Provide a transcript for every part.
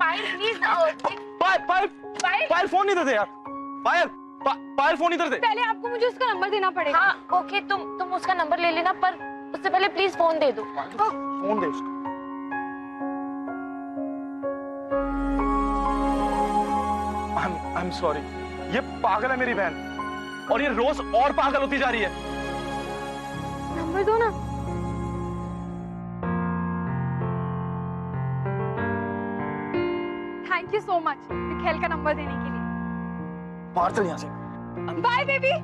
Payal please. Payal phone नहीं देते यार। पायल फोन नहीं देते। पहले आपको मुझे उसका नंबर देना पड़ेगा। हाँ ओके, तुम उसका नंबर ले लेना, पर उससे पहले प्लीज फोन दे दो। फोन दे उसको। I'm sorry, ये पागल है मेरी बहन, और ये रोज और पागल होती जा रही है। नंबर दो ना। Thank you so much Mikhail का नंबर देने के लिए। बाहर चल यहाँ से। Bye baby.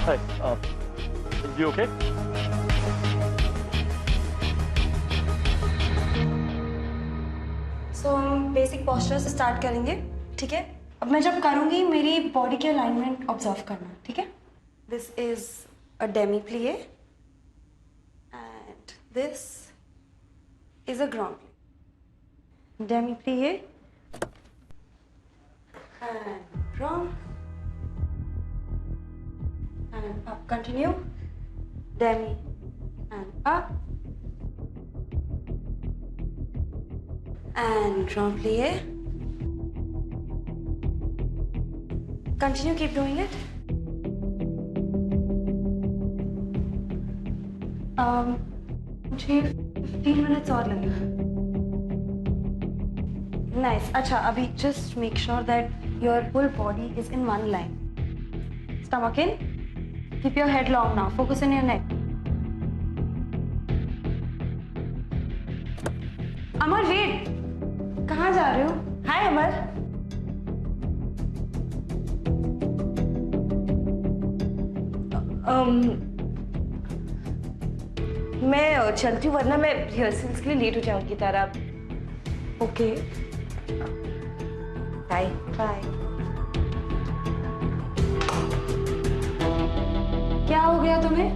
Hi, you okay? So हम बेसिक पोस्चर से स्टार्ट करेंगे, ठीक है? अब मैं जब करूँगी मेरी बॉडी के अलाइनमेंट ऑब्जर्व करना, ठीक है? This is a demi plie and this is a grand plie. Demi plie and grand and up, continue, demi and up and grand plie, continue, keep doing it. मुझे 15 minutes और लगेगा। Nice. अच्छा, अभी just make sure that your whole body is in one line. Stomach in. Keep your head long now. Focus on your neck. Amar wait, कहाँ जा रहे हो? हाय अमर। मैं चलती हूँ, वरना मैं रिहर्सल्स के लिए लेट हो जाऊंगी तारा। Okay, bye bye. क्या हो गया तुम्हें?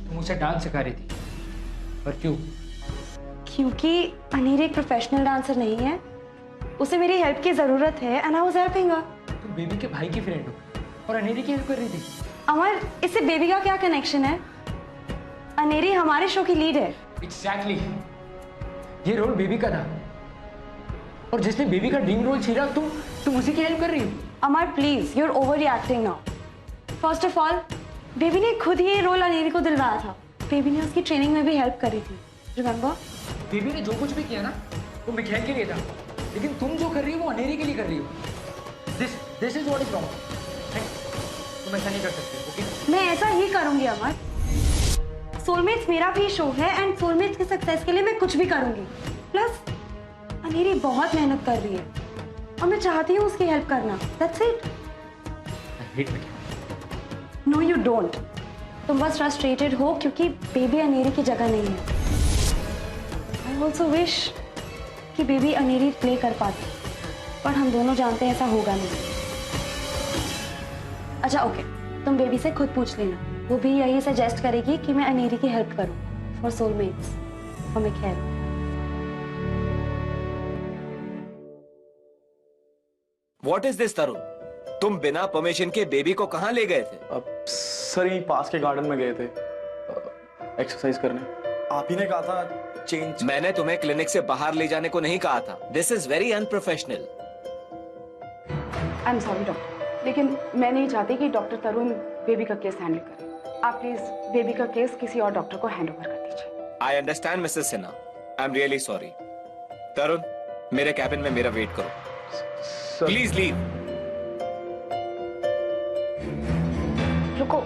तुम उसे डांस सिखा रही थी, पर क्यों? क्योंकि अनीर एक प्रोफेशनल डांसर नहीं है, उसे मेरी हेल्प की जरूरत है and I was helping her. तुम बेबी के भाई की फ्रेंड हो और अनेरी की हेल्प कर रही थी। अमर, इससे बेबी का क्या कनेक्शन है? अनेरी हमारे शो की लीड है। एग्जैक्टली, ये रोल बेबी का था, और जिसने बेबी का ड्रीम रोल छीना, तुम उसी की हेल्प कर रही हो। Amar please, you are overreacting now. First of all, baby ने खुद ही ये रोल अनेरी को दिलवाया था। बेबी ने उसकी ट्रेनिंग में भी हेल्प करी थी, रिमेंबर? बेबी ने जो कुछ भी किया ना, वो मिखेल के लिए था, लेकिन तुम जो कर रही हो वो अनेरी के लिए कर रही हो। This is what is wrong. तुम ऐसा नहीं कर सकते, ओके? मैं ऐसा ही करूंगी अमर। सोलमेट्स मेरा भी शो है एंड सोलमेट्स के सक्सेस के लिए मैं कुछ भी करूंगी। प्लस अनेरी बहुत मेहनत कर रही है और मैं चाहती हूँ उसकी हेल्प करना। That's it. I hate Mikhail. No you don't. तुम बस फ्रस्ट्रेटेड हो क्योंकि बेबी अनेरी की जगह नहीं है। आई ऑल्सो विश कि बेबी अनेरी प्ले कर पाती, पर हम दोनों जानते हैं ऐसा होगा नहीं। अच्छा ओके, तुम बेबी से खुद पूछ लेना, वो भी यही सजेस्ट करेगी कि मैं अनेरी की हेल्प करूं for soulmates, for Michelle. What is this, तरुण? तुम बिना परमिशन के बेबी को कहाँ ले गए थे? सर यहीं पास के गार्डन में गए थे एक्सरसाइज करने। आप ही ने कहा था चेंज। मैंने तुम्हें क्लिनिक से बाहर ले जाने को नहीं कहा था। This is very unprofessional. I am sorry doctor, लेकिन मैं नहीं चाहती कि डॉक्टर तरुण बेबी का केस हैंडल करे। आप प्लीज बेबी का केस किसी और डॉक्टर को हैंड ओवर कर दीजिए। I understand Mrs Sinha, I am really sorry. Tarun, मेरे कैबिन में मेरा वेट करो। Sir please leave. रुको।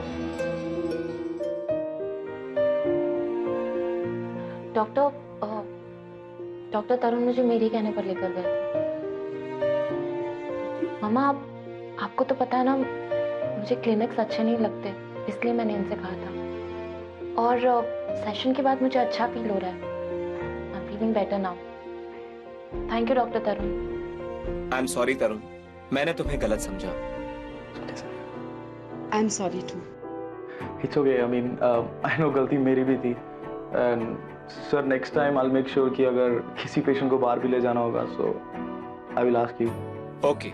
डॉक्टर तरुण मुझे मेरे कहने पर लेकर गए थे। मामा, आपको तो पता है ना, मुझे क्लिनिक्स अच्छे नहीं लगते, इसलिए मैंने इनसे कहा था। और सेशन के बाद मुझे अच्छा फील हो रहा है। I am feeling better now. Thank you doctor Tarun. I am sorry Tarun, मैंने तुम्हें गलत समझा। I am sorry too. It's okay, I mean I know गलती मेरी भी थी। And sir next time I will make sure कि अगर किसी पेशेंट को बाहर भी ले जाना होगा so I will ask you. Okay.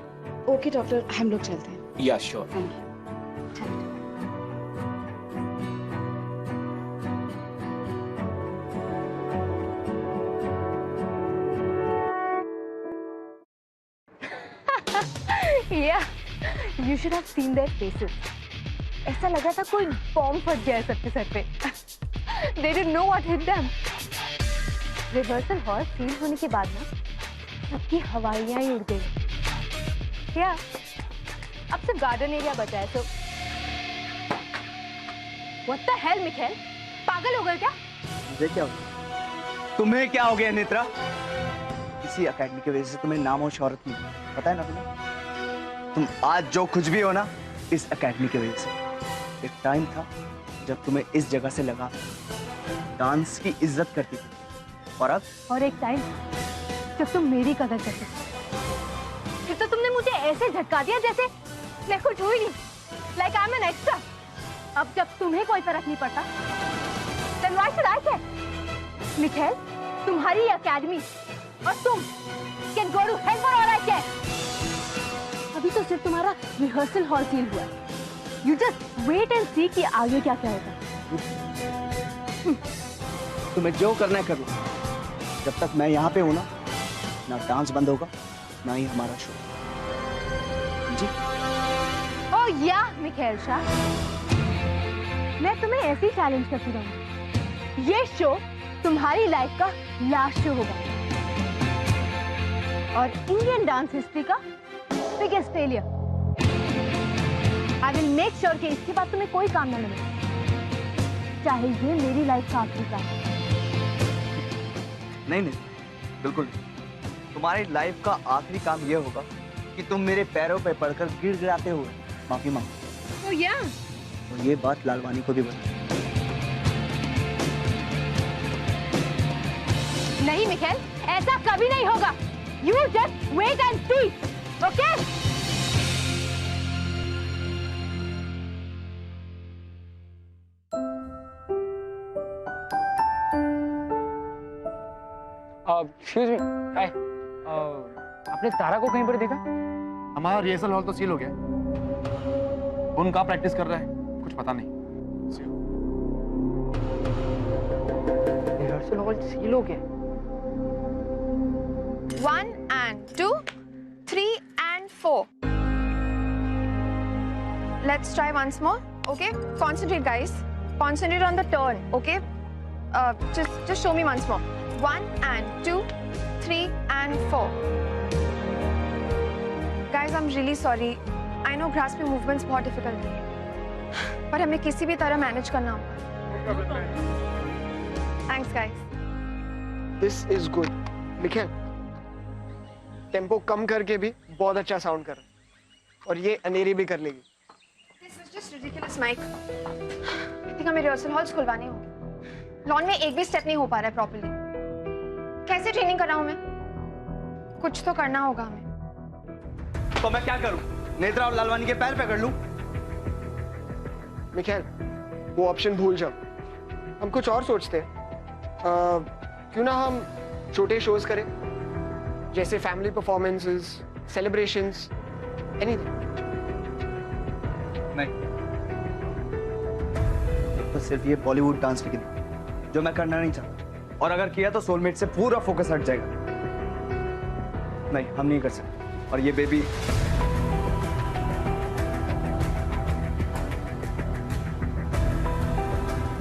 Okay doctor, हम लोग चलते हैं। Yeah sure. Thank you. Yeah, you should have seen their faces. ऐसा लगा था कोई बॉम्ब फट गया है सबके सर पे। They didn't know what hit them. Rehearsal hall seal होने के बाद ना सबकी हवाइयां ही उड़ गई। क्या? अब सिर्फ गार्डन एरिया बचा है तो। What the hell, Michelle? पागल हो गए क्या? मुझे क्या हो गया? तुम्हें क्या हो गया नेत्रा? इसी एकेडमी की वजह से तुम्हें नाम और शोहरत मिली, पता है ना तुम्हें? तुम आज जो कुछ भी हो ना, इस एकेडमी की वजह से। एक टाइम था जब तुम्हें इस जगह से लगा डांस की इज्जत करती थी, और अब? और एक टाइम जब तुम मेरी कदर करते थे, फिर तो तुमने मुझे ऐसे झटका दिया जैसे मैं कुछ हुई नहीं, like I am an extra. अब जब तुम्हें कोई फर्क नहीं पड़ता, then why should I care? Michelle, तुम्हारी एकेडमी और तुम can go to hell for all I care. अभी तो सिर्फ तुम्हारा रिहर्सल हॉल सील हुआ है। You just wait and see कि आगे क्या क्या होगा। तुम्हें जो करना है कर लो। जब तक मैं यहाँ पे हूँ ना डांस बंद होगा, ना ही हमारा शो। जी? ओह या मिखेल शाह, मैं तुम्हें ऐसे ही चैलेंज करती रहूंगी। ये शो तुम्हारी लाइफ का लास्ट शो होगा और इंडियन डांस हिस्ट्री का biggest failure. I will make sure कि इसके बाद तुम्हें कोई काम न मिले, चाहे ये मेरी लाइफ का आखिरी काम। नहीं, बिल्कुल नहीं। तुम्हारी लाइफ का आखिरी काम ये होगा कि तुम मेरे पैरों पे पड़कर गिड़गिड़ाते हुए माफी मांगो। ओह या, और ये बात लालवानी को भी बता। नहीं मिखेल, ऐसा कभी नहीं होगा। You just wait and see, okay? Excuse me, hi. आपने तारा को कहीं पर देखा? हमारा रिहर्सल हॉल तो सील हो गया। कौन कहाँ प्रैक्टिस कर रहा है कुछ पता नहीं। रिहर्सल हॉल सील हो गया। 1 and 2, 3 and 4. Let's try once more. Okay, concentrate, guys. Concentrate on the turn. Okay, just show me once more. 1 and 2, 3 and 4. Guys, I'm really sorry. I know grasping movements बहुत difficult है, पर हमें किसी भी तरह manage करना होगा। Thanks, guys. This is good. Michel, tempo कम करके भी बहुत अच्छा साउंड कर रहा है, और ये अनेरी भी कर लेगी। This is just ridiculous, Mike. I think हमें रिहर्सल हॉल्स खुलवाने होंगे। लॉन में एक भी स्टेप नहीं हो पा रहा है प्रॉपर्ली। कैसे ट्रेनिंग कर रहा हूँ मैं? कुछ तो करना होगा हमें। तो मैं क्या करूं? नेत्रा और लालवानी के पैर पकड़ लूं? मिखेल, वो ऑप्शन भूल जाओ। हम कुछ और सोचते हैं। क्यों ना हम छोटे शोज करें, जैसे फैमिली परफॉर्मेंसेस, सेलिब्रेशंस, एनीथिंग। नहीं, तो सिर्फ ये बॉलीवुड डांस लिख दो, जो मैं करना नहीं चाहता, और अगर किया तो सोलमेट से पूरा फोकस हट जाएगा। नहीं, हम नहीं कर सकते। और ये बेबी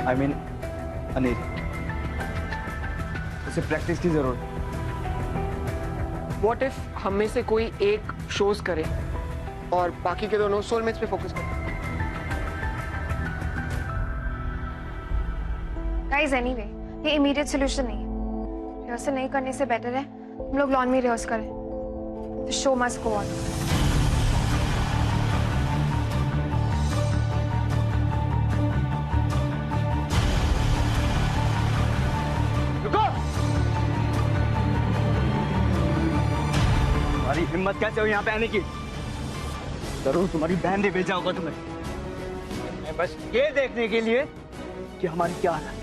आई मीन अनिल, उसे प्रैक्टिस की जरूरत है। व्हाट इफ हम में से कोई एक शोज करे और बाकी के दोनों सोलमेट्स पे फोकस करें? गाइस एनीवे, ये इमीडिएट सोल्यूशन नहीं है। रिहर्सल नहीं करने से बेटर है हम लोग लॉन में रिहर्स करें। The show must go on. तुम्हारी हिम्मत कैसे हो यहाँ पे आने की? जरूर तुम्हारी बहन ने भेजा होगा तुम्हें। मैं बस ये देखने के लिए कि हमारी क्या हालत है।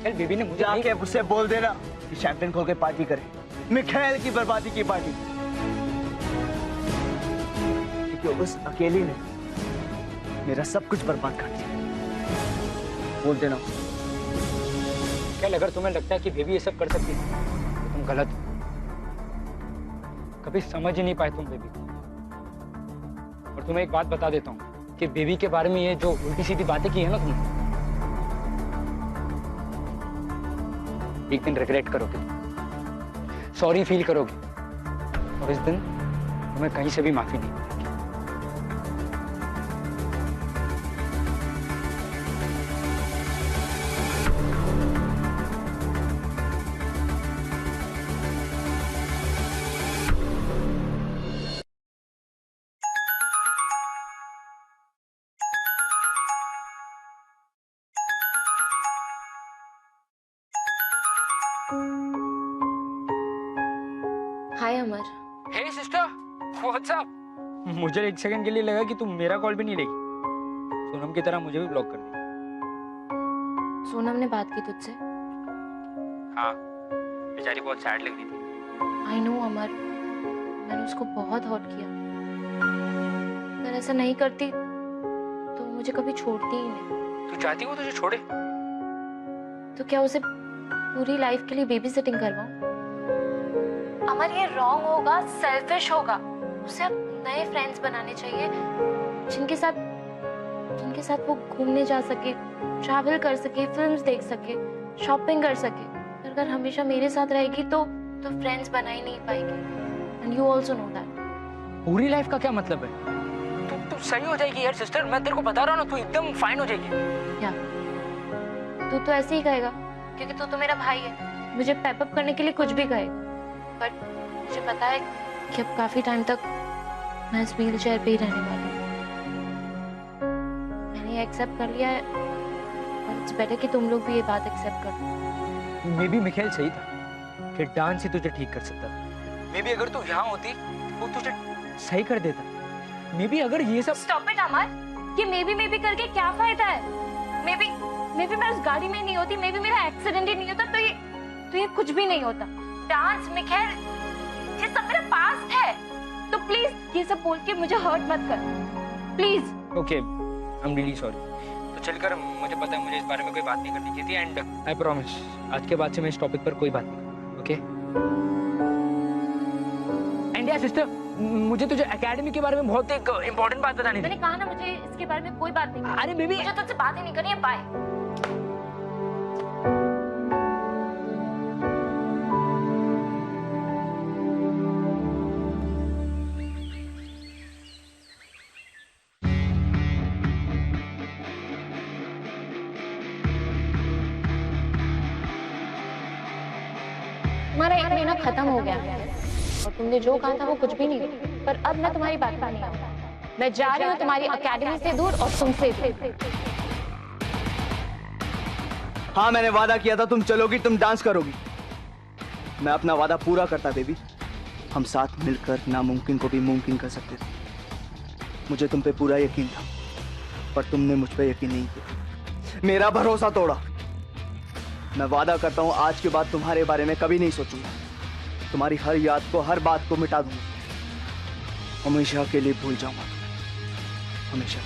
चल बेबी ने मुझे जाके उससे बोल देना कि शैंपेन खोल के पार्टी करे, मिखाइल की बर्बादी की पार्टी। क्योंकि उस अकेली ने मेरा सब कुछ बर्बाद कर दिया। बोल देना। क्या अगर तुम्हें लगता है कि बेबी ये सब कर सकती है तो तुम गलत हो। कभी समझ ही नहीं पाए तुम बेबी को। और तुम्हें एक बात बता देता हूँ कि बेबी के बारे में ये जो उल्टी सीधी बातें की है ना तुमने, एक दिन रिग्रेट करोगे, सॉरी फील करोगे, और इस दिन तुम्हें कहीं से भी माफी नहीं मिलेगी। हाय अमर। हे सिस्टर, व्हाट्स अप? मुझे एक सेकंड के लिए लगा कि तुम मेरा कॉल भी नहीं लेगी। सोनम की तरह मुझे भी ब्लॉक कर दी। सोनम ने बात की तुझसे? हाँ, बेचारी बहुत सैड लग रही थी। आई नो अमर, मैंने उसको बहुत हर्ट किया। अगर ऐसा नहीं करती तो मुझे कभी छोड़ती ही नहीं। तू चाहती हो तुझे छोड़े? तो क्या उसे पूरी लाइफ के लिए बेबी सिटिंग करवाऊं? अमर ये रॉन्ग होगा, सेल्फिश होगा। उसे अब नए फ्रेंड्स बनाने चाहिए जिनके साथ वो घूमने जा सके, ट्रैवल कर सके, फिल्म्स देख सके, शॉपिंग कर सके। अगर हमेशा मेरे साथ रहेगी तो फ्रेंड्स बना ही नहीं पाएगी। And you also know that. पूरी लाइफ का क्या मतलब है? तू सही हो जाएगी यार सिस्टर, मैं तेरे को बता रहा हूँ ना, तू एकदम फाइन हो जाएगी। क्या तू तो ऐसे ही कहेगा क्योंकि तू तो मेरा भाई है, मुझे पैप अप करने के लिए कुछ भी कहेगा। बट मुझे पता है कि अब काफी टाइम तक मैं इस व्हील चेयर पे ही रहने वाली हूँ। मैंने एक्सेप्ट कर लिया है और इट्स बेटर कि तुम लोग भी ये बात एक्सेप्ट करो। मे बी मिखाइल सही था कि डांस ही तुझे ठीक कर सकता था। मे बी अगर तू यहाँ होती वो तुझे सही कर देता। मे बी अगर ये सब स्टॉप इट अमर, ये मे बी करके क्या फायदा है? मे बी मैं उस गाड़ी में नहीं होती, मे बी मेरा एक्सीडेंट ही नहीं होता तो ये कुछ भी नहीं होता। डांस, मिखाइल, ये सब मेरा पास्ट है। तो प्लीज ये सब बोल के मुझे हर्ट मत कर, please. Okay, I am really sorry. तो चलकर, मुझे पता है मुझे इस बारे में कोई बात नहीं करनी चाहिए थी, एंड आई प्रॉमिस आज के बाद से मैं इस टॉपिक पर कोई बात नहीं करूंगा। ओके? एंड या सिस्टर, मुझे तुझे एकेडमी के बारे में बहुत एक इंपॉर्टेंट बात बतानी थी। मैंने कहा ना मुझे इसके बारे में कोई बात नहीं करनी। अरे बेबी, मुझे तुझसे बात ही नहीं करनी है। बाय। हमारा 1 महीना खत्म हो गया और तुमने जो कहा था वो कुछ भी नहीं हुआ। पर अब मैं तुम्हारी बात पर नहीं आऊंगा। मैं जा रही हूँ तुम्हारी एकेडमी से दूर और तुमसे दूर। हाँ, मैंने वादा किया था तुम चलोगी, तुम डांस करोगी। मैं अपना वादा पूरा करता बेबी। हम साथ मिलकर नामुमकिन को भी मुमकिन कर सकते थे। मुझे तुम पे पूरा यकीन था, पर तुमने मुझ पे यकीन नहीं किया, मेरा भरोसा तोड़ा। मैं वादा करता हूं आज के बाद तुम्हारे बारे में कभी नहीं सोचूंगा। तुम्हारी हर याद को, हर बात को मिटा दूंगा। हमेशा के लिए भूल जाऊंगा, हमेशा।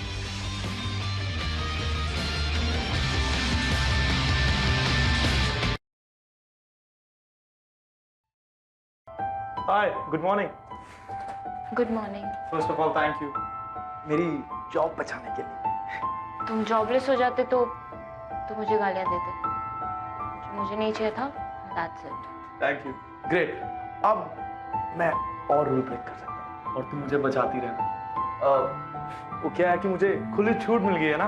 Hi, good morning. Good morning. First of all thank you मेरी जॉब बचाने के लिए। तुम जॉबलेस हो जाते तो मुझे गालियां देते। जो मुझे नहीं चाहिए था, that's it. Thank you. Great. अब मैं और रूल ब्रेक कर सकता हूँ और तुम मुझे बचाती रहना। वो क्या है कि मुझे खुली छूट मिल गई है ना।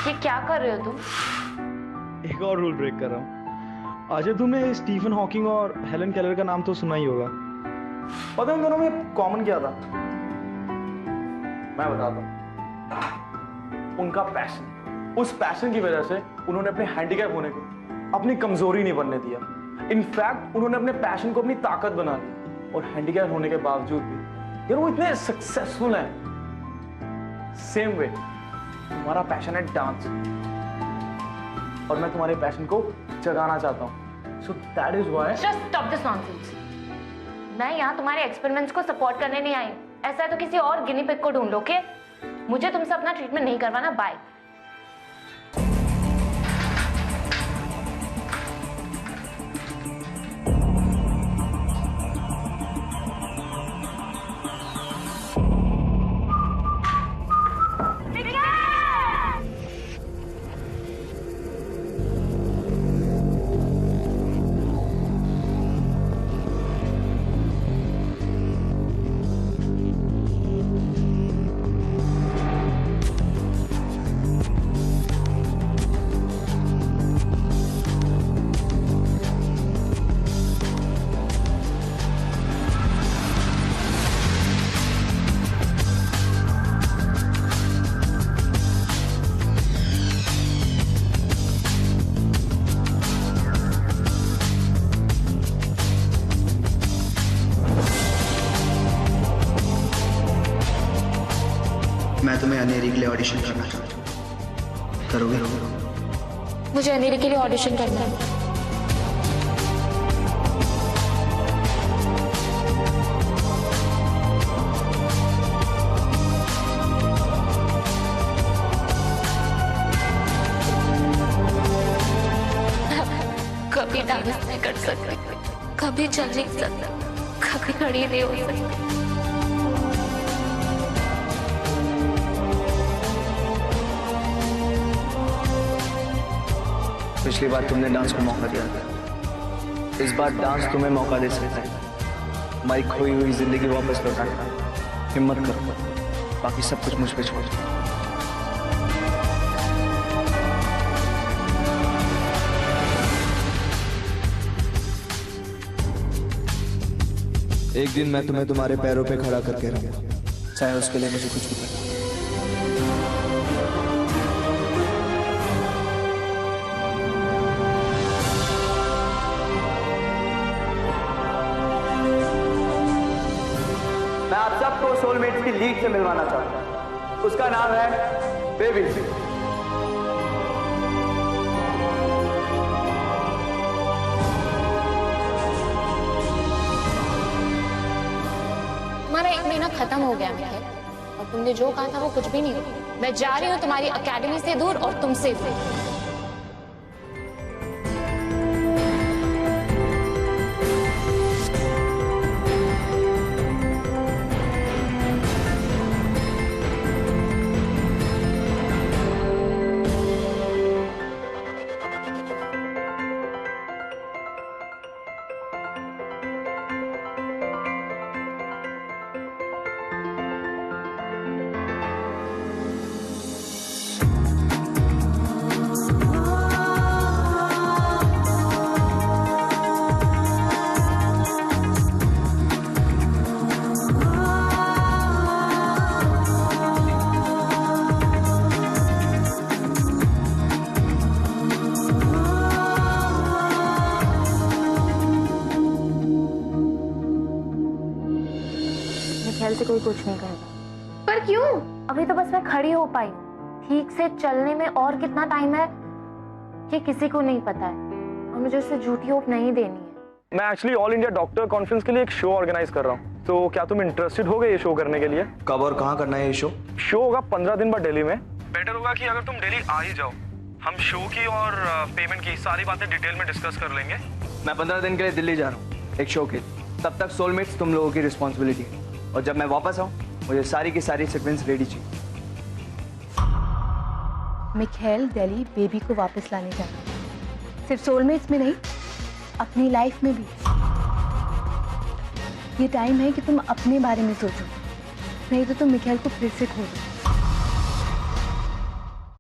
ये क्या कर रहे हो तुम? एक और रूल ब्रेक कर रहा हूँ। आज तुम्हें स्टीफन हॉकिंग और हेलन केलर का नाम तो सुना ही होगा। पता है उन दोनों में कॉमन क्या था? मैं बताता हूँ। उनका पैशन, उस पैशन की वजह से उन्होंने अपने हैंडीकैप होने को अपनी कमजोरी नहीं बनने दिया। इनफैक्ट उन्होंने अपने पैशन को अपनी ताकत बना ली और हैंडीकैप होने के बावजूद भी यार वो इतने सक्सेसफुल हैं। सेम वे तुम्हारा पैशन है डांस और मैं तुम्हारे पैशन को जगाना चाहता हूँ। So that is why just stop this nonsense. मैं यहाँ तुम्हारे एक्सपेरिमेंट्स को सपोर्ट करने नहीं आई। ऐसा है तो किसी और गिनी पिग को ढूंढ लो। ओके, मुझे तुमसे अपना ट्रीटमेंट नहीं करवाना। बाय। मैं तुम्हें अनेरी के लिए ऑडिशन करना चाहता हूँ। करोगे? मुझे अनेरी के लिए ऑडिशन करना है। कभी डांस नहीं कर सकते, कभी चल नहीं सकता, कभी खड़ी नहीं हो सकती। पिछली बार तुमने डांस को मौका दिया था, इस बार डांस तुम्हें मौका दे सकता है हमारी खोई हुई जिंदगी वापस लौटाने। हिम्मत करो, बाकी सब कुछ मुझ पे छोड़ दो। एक दिन मैं तुम्हें तुम्हारे पैरों पे खड़ा करके रहूंगा, चाहे उसके लिए मुझे कुछ भी करना। मैं आप सबको सोलमेट्स की लीग से मिलवाना चाहता हूं। उसका नाम है बेबी। हमारा 1 महीना खत्म हो गया मिखेल, और तुमने जो कहा था वो कुछ भी नहीं हुआ। मैं जा रही हूँ तुम्हारी एकेडमी से दूर और तुमसे दूर। मिखेल से कोई कुछ नहीं करेगा। पर क्यों? अभी तो बस मैं खड़ी हो पाई। ठीक से चलने में और कितना टाइम है ये किसी को नहीं पता है, और मुझे उससे झूठी होप नहीं देनी है। मैं actually all India doctor conference के लिए एक शो ऑर्गेनाइज कर रहा हूँ, तो क्या तुम इंटरेस्टेड हो गए ये शो करने के लिए? कब और कहाँ करना है ये शो? शो होगा 15 दिन बाद दिल्ली में। बेटर होगा कि अगर तुम दिल्ली आ ही जाओ, हम शो की और पेमेंट की सारी बातें डिटेल में डिस्कस कर लेंगे। मैं 15 दिन के लिए दिल्ली जा रहा हूँ एक शो के, तब तक सोलमेट्स तुम लोगों की रिस्पॉन्सिबिलिटी है, और जब मैं वापस आऊँ मुझे सारी की सारी सीक्वेंस रेडी चाहिए। मिखेल दिल्ली बेबी को वापस लाने जाना, सिर्फ सोलमेट्स में नहीं, अपनी लाइफ में भी। ये टाइम है कि तुम अपने बारे में सोचो, नहीं तो तुम मिखाइल को फिर से खो दो।